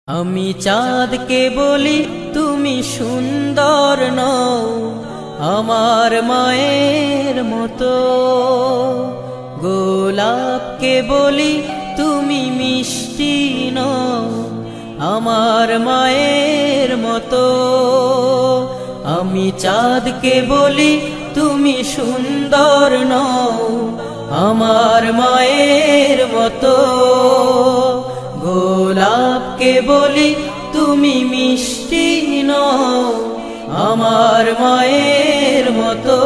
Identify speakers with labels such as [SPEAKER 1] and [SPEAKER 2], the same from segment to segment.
[SPEAKER 1] আমি চাঁদকে বলি তুমি সুন্দর নও আমার মায়ের মতো, গোলাপকে বলি তুমি মিষ্টি নও আমার মায়ের মতো। আমি চাঁদকে বলি তুমি সুন্দর নও আমার মায়ের মতো, গোলাপকে বলি তুমি মিষ্টি নও আমার মায়ের মতো।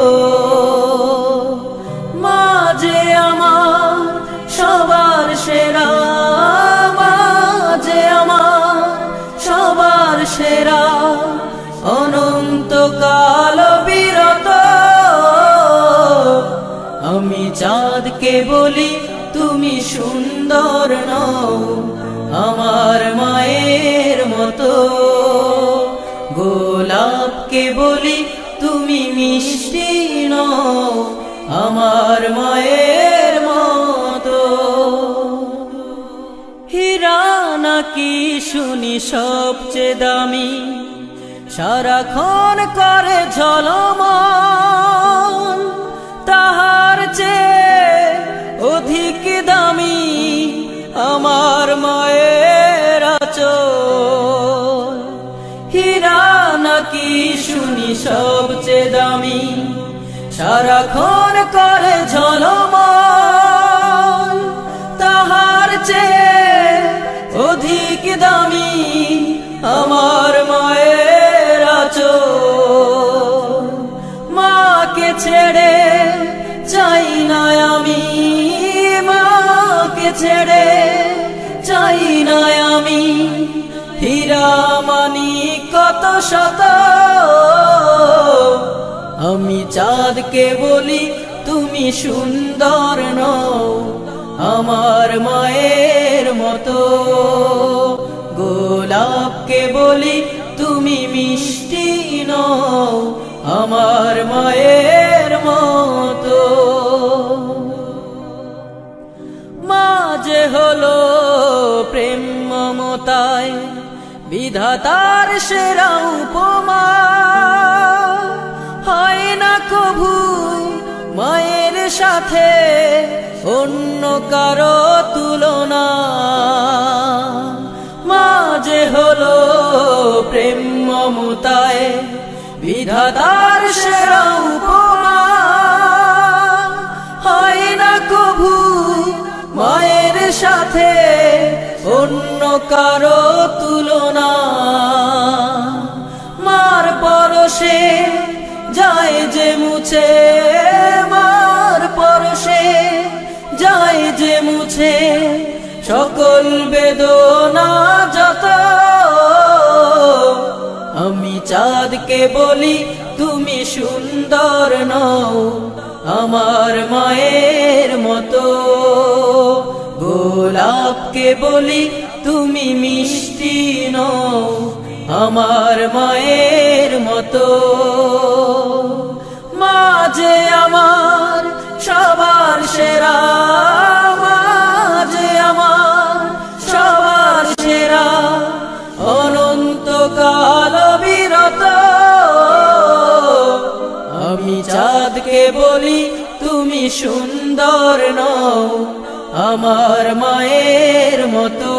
[SPEAKER 1] মা যে আমার সবার সেরা, মা যে আমার সবার সেরা, অনন্তকাল বিরত। আমি চাঁদকে বলি তুমি সুন্দর নও আমার মায়ের মতো, গোলাপকে বলি তুমি মিষ্টি নও আমার মায়ের মতো। হীরা নাকি শুনি সবচেয়ে দামি, সারাক্ষণ করে ঝলমল, তাহার চেয়ে অধিক দামি আমার মায়ের আঁচল। হীরা নাকি শুনি সবচেয়ে দামি, সারাক্ষণ করে ঝলমল, তাহার চেয়ে অধিক দামি আমার মায়ের আঁচল। মাকে ছেড়ে চাই না আমি, মাকে ছেড়ে চাই না আমি, হীরা মানি কত শত। আমি চাঁদকে বলি তুমি সুন্দর নও আমার মায়ের মতো, গোলাপকে বলি তুমি মিষ্টি নও আমার মায়ের মতো। মা যে হলো প্রেম মমতায় বিধাতার সেরা উপমা, হয় না কভু মায়ের সাথে অন্য কারো তুলনা। মা যে হলো প্রেম মমতায় বিধাতার সেরা উপমা, হয় না কভু মায়ের সাথে অন্য কারো তুলনা। মার পরশে যায় যে মুছে, মার পরশে যায় যে মুছে সকল বেদনা যত। আমি চাঁদকে বলি তুমি সুন্দর নও আমার মায়ের মতো, গোলাপকে বলি তুমি মিষ্টি নও আমার মায়ের মতো। মা যে আমার সবার সেরা, মা যে আমার সবার সেরা, অনন্তকাল বিরত। আমি চাঁদকে বলি তুমি সুন্দর নও আমার মায়ের মতো,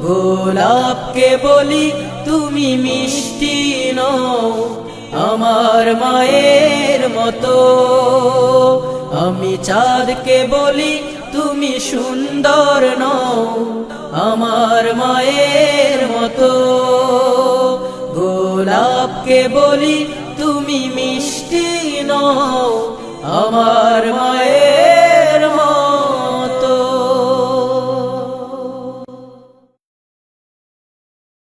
[SPEAKER 1] গোলাপকে বলি তুমি মিষ্টি নও আমার মায়ের মতো। আমি চাঁদকে বলি তুমি সুন্দর নও আমার মায়ের মতো, গোলাপকে বলি তুমি মিষ্টি নও আমার